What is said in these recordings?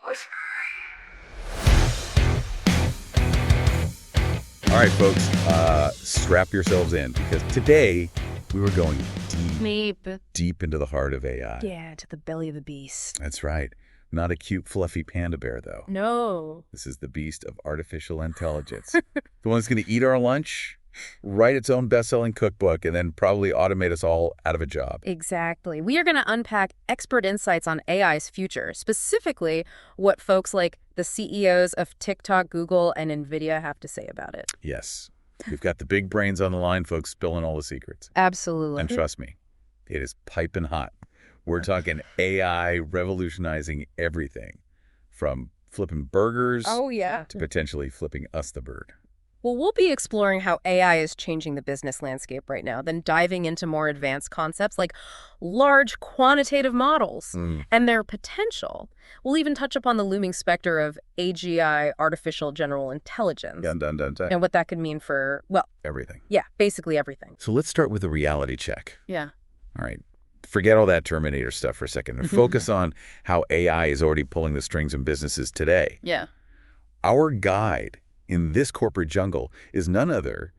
All right, folks, strap yourselves in because today we were going deep into the heart of AI. Yeah, to the belly of the beast. That's right. Not a cute, fluffy panda bear, though. No. This is the beast of artificial intelligence. The one that's going to eat our lunch, write its own best-selling cookbook, and then probably automate us all out of a job. Exactly. We are going to unpack expert insights on AI's future, specifically what folks like the CEOs of TikTok, Google, and NVIDIA have to say about it. Yes. We've got the big brains on the line, folks, spilling all the secrets. Absolutely. And trust me, it is piping hot. We're talking AI revolutionizing everything, from flipping burgers to potentially flipping us the bird. Well, we'll be exploring how AI is changing the business landscape right now, then diving into more advanced concepts like large quantitative models and their potential. We'll even touch upon the looming specter of AGI, artificial general intelligence, and what that could mean for, well, everything. Yeah, basically everything. So let's start with a reality check. Yeah. All right. Forget all that Terminator stuff for a second and focus on how AI is already pulling the strings in businesses today. Yeah. Our guide in this corporate jungle is none other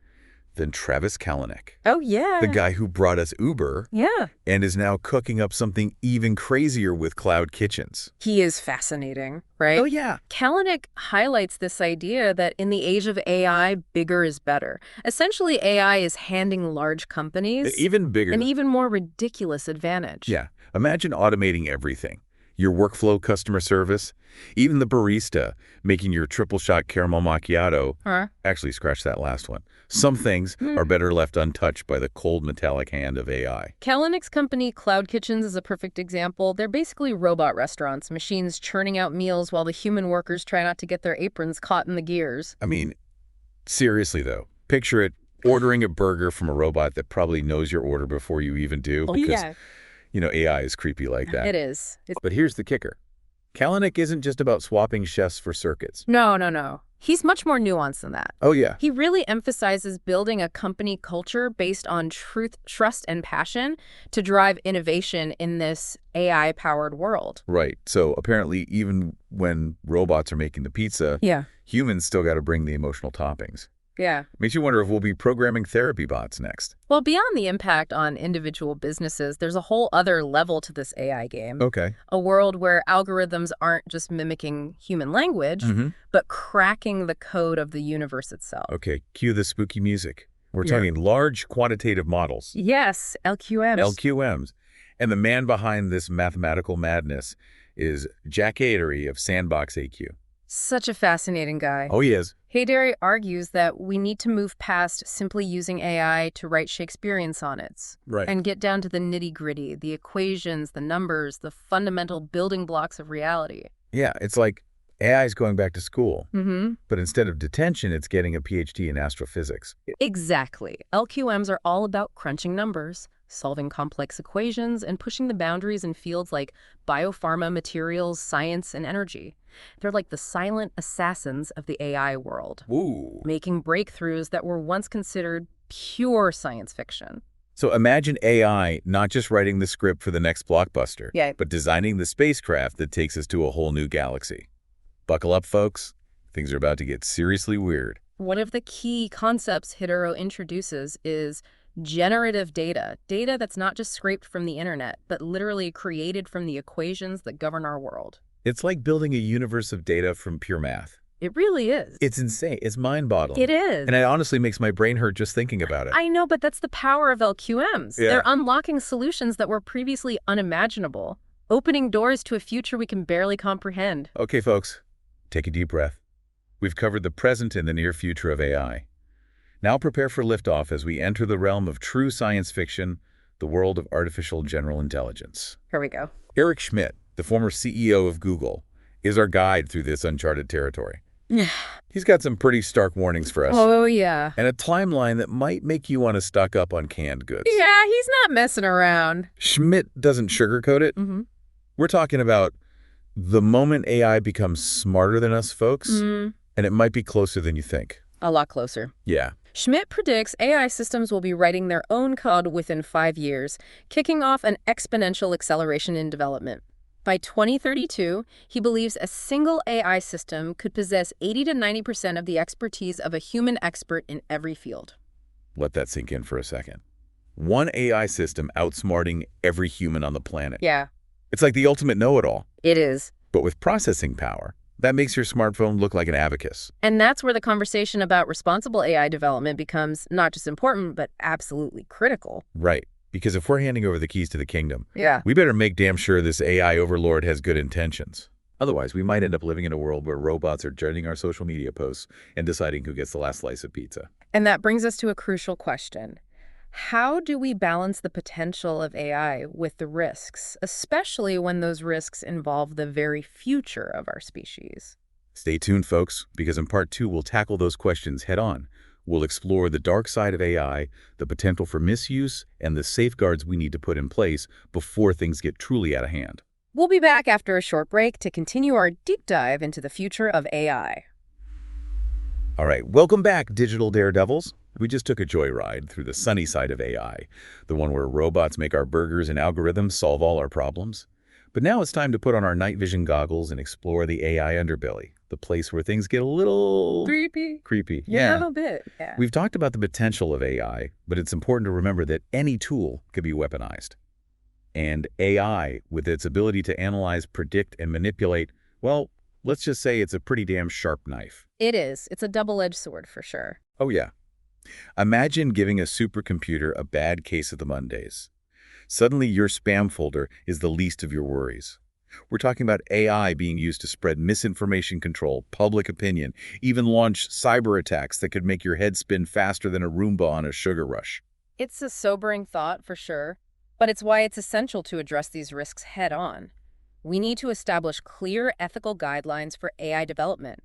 than Travis Kalanick. Oh, yeah. The guy who brought us Uber. Yeah. And is now cooking up something even crazier with cloud kitchens. He is fascinating, right? Oh, yeah. Kalanick highlights this idea that in the age of AI, bigger is better. Essentially, AI is handing large companies even bigger, an even more ridiculous advantage. Yeah. Imagine automating everything. Your workflow customer service, even the barista making your triple shot caramel macchiato. Actually, scratch that last one. Some things are better left untouched by the cold metallic hand of AI. Kalanick's company, Cloud Kitchens, is a perfect example. They're basically robot restaurants, machines churning out meals while the human workers try not to get their aprons caught in the gears. I mean, seriously, though, picture it ordering a burger from a robot that probably knows your order before you even do. Because, AI is creepy like that. It is. But here's the kicker. Kalanick isn't just about swapping chefs for circuits. No. He's much more nuanced than that. Oh, yeah. He really emphasizes building a company culture based on truth, trust, and passion to drive innovation in this AI-powered world. Right. So apparently, even when robots are making the pizza, humans still got to bring the emotional toppings. Yeah. Makes you wonder if we'll be programming therapy bots next. Well, beyond the impact on individual businesses, there's a whole other level to this AI game. Okay. A world where algorithms aren't just mimicking human language, but cracking the code of the universe itself. Okay, cue the spooky music. We're talking large quantitative models. Yes, LQMs. LQMs. And the man behind this mathematical madness is Jack Hadery of Sandbox AQ. Such a fascinating guy. Oh, he is. Hadery argues that we need to move past simply using AI to write Shakespearean sonnets. Right. And get down to the nitty-gritty, the equations, the numbers, the fundamental building blocks of reality. Yeah, it's like AI is going back to school. But instead of detention, it's getting a PhD in astrophysics. Exactly. LQMs are all about crunching numbers, solving complex equations, and pushing the boundaries in fields like biopharma, materials, science, and energy. They're like the silent assassins of the AI world, making breakthroughs that were once considered pure science fiction. So imagine AI not just writing the script for the next blockbuster, but designing the spacecraft that takes us to a whole new galaxy. Buckle up, folks. Things are about to get seriously weird. One of the key concepts Hadery introduces is generative data that's not just scraped from the internet, but literally created from the equations that govern our world. It's like building a universe of data from pure math. It really is. It's insane. It's mind-boggling. It is. And it honestly makes my brain hurt just thinking about it. I know, but that's the power of LQMs. They're unlocking solutions that were previously unimaginable, opening doors to a future we can barely comprehend. Okay, folks, take a deep breath. We've covered the present and the near future of AI. Now prepare for liftoff as we enter the realm of true science fiction, the world of artificial general intelligence. Here we go. Eric Schmidt, the former CEO of Google, is our guide through this uncharted territory. He's got some pretty stark warnings for us. Oh, yeah. And a timeline that might make you want to stock up on canned goods. Yeah, he's not messing around. Schmidt doesn't sugarcoat it. We're talking about the moment AI becomes smarter than us, folks, and it might be closer than you think. A lot closer. Yeah. Schmidt predicts AI systems will be writing their own code within 5 years, kicking off an exponential acceleration in development. By 2032, he believes a single AI system could possess 80 to 90% of the expertise of a human expert in every field. Let that sink in for a second. One AI system outsmarting every human on the planet. Yeah, It's like the ultimate know-it-all, it is. but with processing power. That makes your smartphone look like an abacus. And that's where the conversation about responsible AI development becomes not just important, but absolutely critical. Right. Because if we're handing over the keys to the kingdom, Yeah. we better make damn sure this AI overlord has good intentions. Otherwise, we might end up living in a world where robots are judging our social media posts and deciding who gets the last slice of pizza. And that brings us to a crucial question. How do we balance the potential of AI with the risks, especially when those risks involve the very future of our species? Stay tuned, folks, because in Part 2, we'll tackle those questions head-on. We'll explore the dark side of AI, the potential for misuse, and the safeguards we need to put in place before things get truly out of hand. We'll be back after a short break to continue our deep dive into the future of AI. All right, welcome back, digital daredevils. We just took a joyride through the sunny side of AI, the one where robots make our burgers and algorithms solve all our problems. But now it's time to put on our night vision goggles and explore the AI underbelly, the place where things get a little creepy. Yeah, a little bit. Yeah. We've talked about the potential of AI, but it's important to remember that any tool could be weaponized. And AI, with its ability to analyze, predict, and manipulate, well, let's just say it's a pretty damn sharp knife. It is. It's a double-edged sword for sure. Oh, yeah. Imagine giving a supercomputer a bad case of the Mondays. Suddenly, your spam folder is the least of your worries. We're talking about AI being used to spread misinformation control, public opinion, even launch cyber attacks that could make your head spin faster than a Roomba on a sugar rush. It's a sobering thought for sure, but it's why it's essential to address these risks head-on. We need to establish clear ethical guidelines for AI development,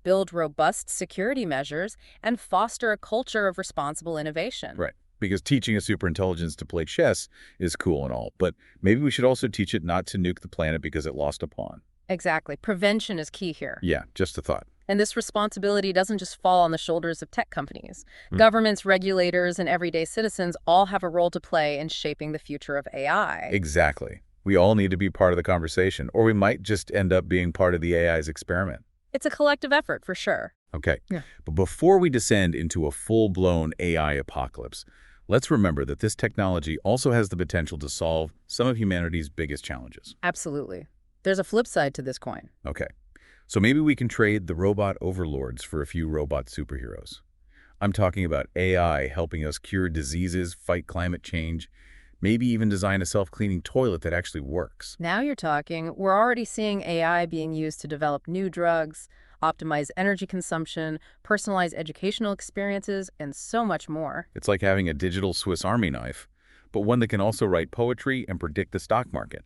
build robust security measures, and foster a culture of responsible innovation. Right. Because teaching a superintelligence to play chess is cool and all, but maybe we should also teach it not to nuke the planet because it lost a pawn. Exactly. Prevention is key here. Yeah, just a thought. And this responsibility doesn't just fall on the shoulders of tech companies. Governments, regulators, and everyday citizens all have a role to play in shaping the future of AI. Exactly. We all need to be part of the conversation, or we might just end up being part of the AI's experiment. It's a collective effort, for sure. Okay. Yeah. But before we descend into a full-blown AI apocalypse, let's remember that this technology also has the potential to solve some of humanity's biggest challenges. Absolutely. There's a flip side to this coin. Okay. So maybe we can trade the robot overlords for a few robot superheroes. I'm talking about AI helping us cure diseases, fight climate change, maybe even design a self-cleaning toilet that actually works. Now you're talking. We're already seeing AI being used to develop new drugs, optimize energy consumption, personalize educational experiences, and so much more. It's like having a digital Swiss Army knife, but one that can also write poetry and predict the stock market.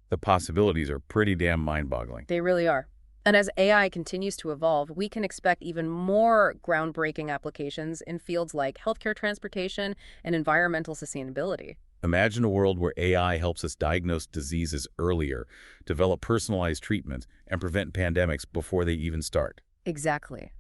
The possibilities are pretty damn mind-boggling. They really are. And as AI continues to evolve, we can expect even more groundbreaking applications in fields like healthcare, transportation, and environmental sustainability. Imagine a world where AI helps us diagnose diseases earlier, develop personalized treatments, and prevent pandemics before they even start. Exactly.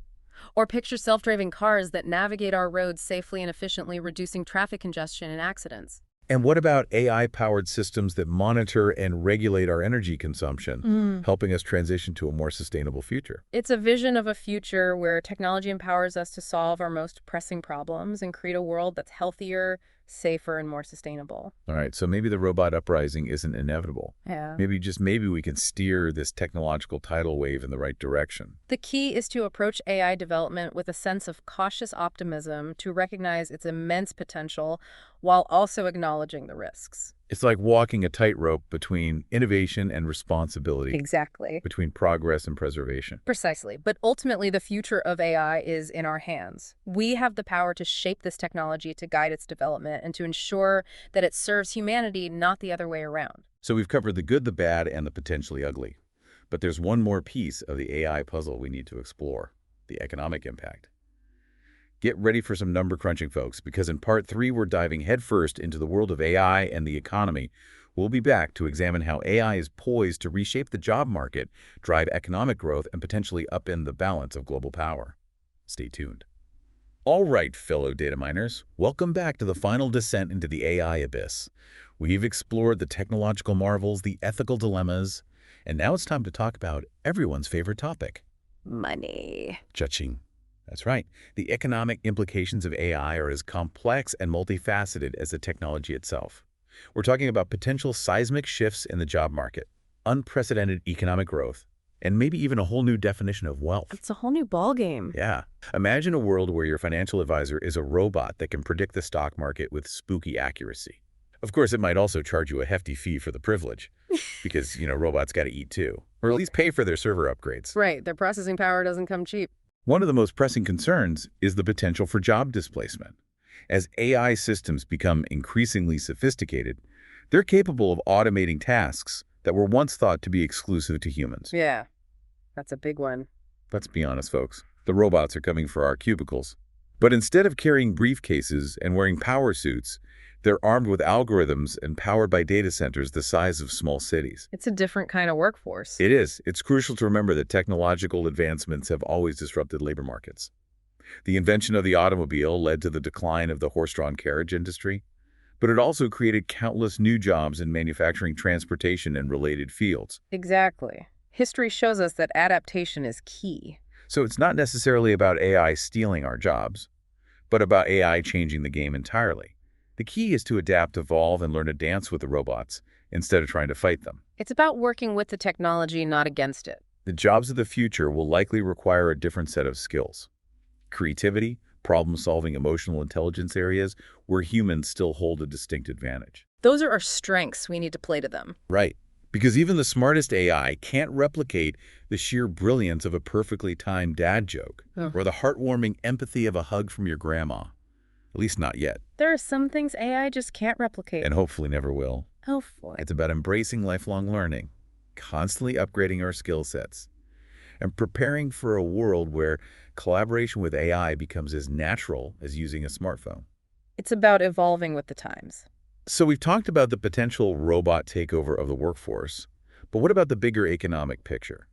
Or picture self-driving cars that navigate our roads safely and efficiently, reducing traffic congestion and accidents. And what about AI-powered systems that monitor and regulate our energy consumption, helping us transition to a more sustainable future? It's a vision of a future where technology empowers us to solve our most pressing problems and create a world that's healthier, safer, and more sustainable. All right, so maybe the robot uprising isn't inevitable. Yeah. Maybe we can steer this technological tidal wave in the right direction. The key is to approach AI development with a sense of cautious optimism, to recognize its immense potential while also acknowledging the risks. It's like walking a tightrope between innovation and responsibility, Exactly. between progress and preservation. Precisely. But ultimately, the future of AI is in our hands. We have the power to shape this technology, to guide its development, and to ensure that it serves humanity, not the other way around. So we've covered the good, the bad, and the potentially ugly. But there's one more piece of the AI puzzle we need to explore: the economic impact. Get ready for some number crunching, folks, because in Part 3, we're diving headfirst into the world of AI and the economy. We'll be back to examine how AI is poised to reshape the job market, drive economic growth, and potentially upend the balance of global power. Stay tuned. All right, fellow data miners, welcome back to the final descent into the AI abyss. We've explored the technological marvels, the ethical dilemmas, And now it's time to talk about everyone's favorite topic. Money. Cha-ching. That's right. The economic implications of AI are as complex and multifaceted as the technology itself. We're talking about potential seismic shifts in the job market, unprecedented economic growth, and maybe even a whole new definition of wealth. It's a whole new ballgame. Yeah. Imagine a world where your financial advisor is a robot that can predict the stock market with spooky accuracy. Of course, it might also charge you a hefty fee for the privilege, because, robots got to eat too, or at least pay for their server upgrades. Right. Their processing power doesn't come cheap. One of the most pressing concerns is the potential for job displacement. As AI systems become increasingly sophisticated, they're capable of automating tasks that were once thought to be exclusive to humans. Yeah. That's a big one. Let's be honest, folks. The robots are coming for our cubicles. But instead of carrying briefcases and wearing power suits, they're armed with algorithms and powered by data centers the size of small cities. It's a different kind of workforce. It is. It's crucial to remember that technological advancements have always disrupted labor markets. The invention of the automobile led to the decline of the horse-drawn carriage industry, but it also created countless new jobs in manufacturing, transportation, and related fields. Exactly. History shows us that adaptation is key. So it's not necessarily about AI stealing our jobs, but about AI changing the game entirely. The key is to adapt, evolve, and learn to dance with the robots instead of trying to fight them. It's about working with the technology, not against it. The jobs of the future will likely require a different set of skills. Creativity, problem-solving, emotional intelligence areas where humans still hold a distinct advantage. Those are our strengths. We need to play to them. Right. Because even the smartest AI can't replicate the sheer brilliance of a perfectly timed dad joke or the heartwarming empathy of a hug from your grandma. At least not yet. There are some things AI just can't replicate. And hopefully never will. Hopefully. It's about embracing lifelong learning, constantly upgrading our skill sets, and preparing for a world where collaboration with AI becomes as natural as using a smartphone. It's about evolving with the times. So we've talked about the potential robot takeover of the workforce, but what about the bigger economic picture?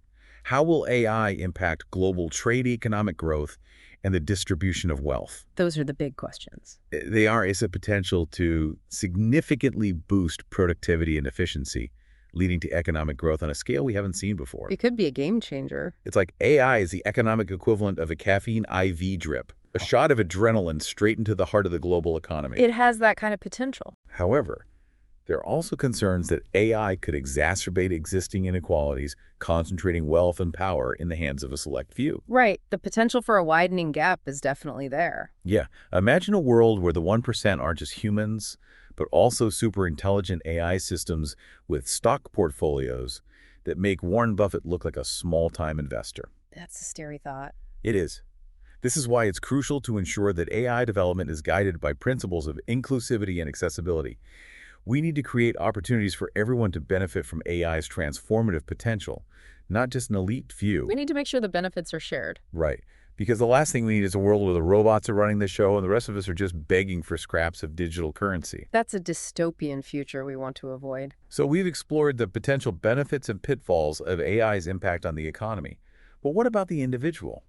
How will AI impact global trade, economic growth, and the distribution of wealth? Those are the big questions. They are a potential to significantly boost productivity and efficiency, leading to economic growth on a scale we haven't seen before. It could be a game changer. It's like AI is the economic equivalent of a caffeine IV drip, a shot of adrenaline straight into the heart of the global economy. It has that kind of potential. However, there are also concerns that AI could exacerbate existing inequalities, concentrating wealth and power in the hands of a select few. Right. The potential for a widening gap is definitely there. Yeah. Imagine a world where the 1% aren't just humans, but also super intelligent AI systems with stock portfolios that make Warren Buffett look like a small-time investor. That's a scary thought. It is. This is why it's crucial to ensure that AI development is guided by principles of inclusivity and accessibility. We need to create opportunities for everyone to benefit from AI's transformative potential, not just an elite few. We need to make sure the benefits are shared. Right. Because the last thing we need is a world where the robots are running the show and the rest of us are just begging for scraps of digital currency. That's a dystopian future we want to avoid. So we've explored the potential benefits and pitfalls of AI's impact on the economy. But what about the individual?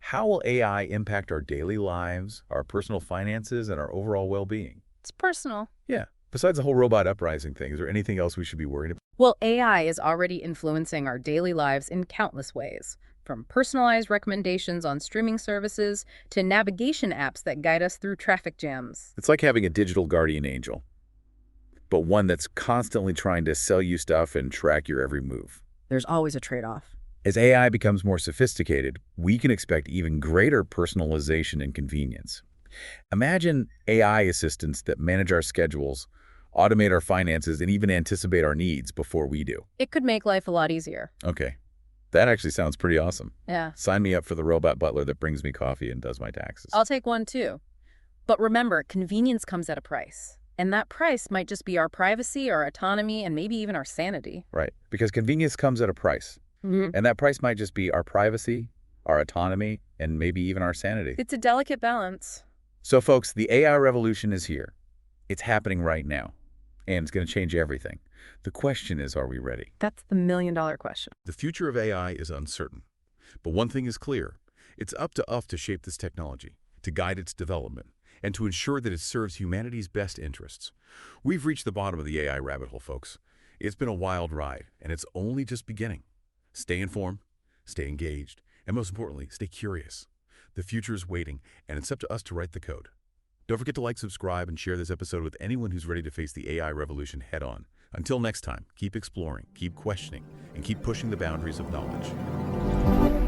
How will AI impact our daily lives, our personal finances, and our overall well-being? It's personal. Yeah. Besides the whole robot uprising thing, is there anything else we should be worried about? Well, AI is already influencing our daily lives in countless ways, from personalized recommendations on streaming services to navigation apps that guide us through traffic jams. It's like having a digital guardian angel, but one that's constantly trying to sell you stuff and track your every move. There's always a trade-off. As AI becomes more sophisticated, we can expect even greater personalization and convenience. Imagine AI assistants that manage our schedules, automate our finances, and even anticipate our needs before we do. It could make life a lot easier. Okay. That actually sounds pretty awesome. Yeah. Sign me up for the robot butler that brings me coffee and does my taxes. I'll take one too. But remember, convenience comes at a price. And that price might just be our privacy, our autonomy, and maybe even our sanity. Right. Because convenience comes at a price. And that price might just be our privacy, our autonomy, and maybe even our sanity. It's a delicate balance. So folks, the AI revolution is here. It's happening right now. And it's going to change everything. The question is, are we ready? That's the million-dollar question. The future of AI is uncertain. But one thing is clear. It's up to us to shape this technology, to guide its development, and to ensure that it serves humanity's best interests. We've reached the bottom of the AI rabbit hole, folks. It's been a wild ride, and it's only just beginning. Stay informed, stay engaged, and most importantly, stay curious. The future is waiting, and it's up to us to write the code. Don't forget to like, subscribe, and share this episode with anyone who's ready to face the AI revolution head-on. Until next time, keep exploring, keep questioning, and keep pushing the boundaries of knowledge.